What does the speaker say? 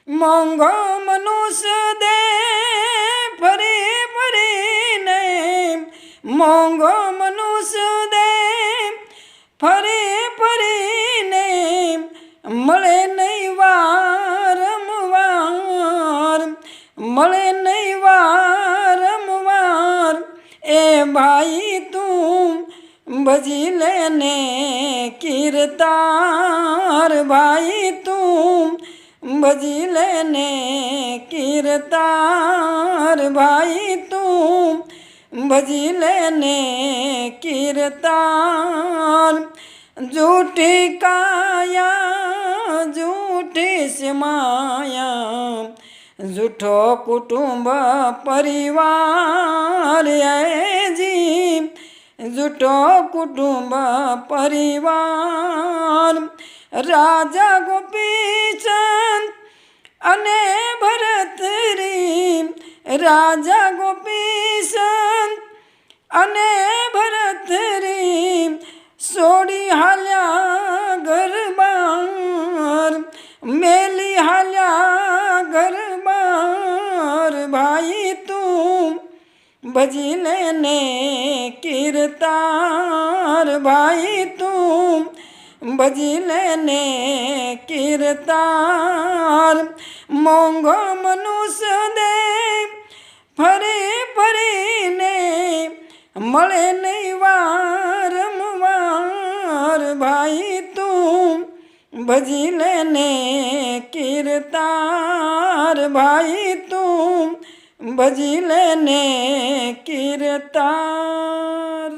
મોંઘો મનુષ્ય દે ફરી ફરીને, મોંઘો મનુષ્ય દે ફરી ફરીને, મળે નહીં વારંવાર, મળે નહીં વારંવાર. એ ભાઈ તું ભજી લેને કીર્તાર, ભાઈ તું ભજી લેને કીર્તાર, ભાઈ તું ભજી લેને કીર્તાર. झूठी काया झूठी समाया, झूठो कुटुंब परिवार जी, झूठो कुटुंब परिवार. राजा गोपीचंद अने भरतरी, राजा गोपीचंद अने भरतरी, सोड़ी हाल्या गरबार, मेली हाल्या गरबार. भाई तू भजी लेने कीर्तार, भाई तू भजी लेने कीर्तार. मोंघो मनुष्य दे फरी फरीने, મળે નહીં વારંવાર. ભાઈ તું ભજી લેને કીર્તાર, ભાઈ તું ભજી લેને કીર્તાર.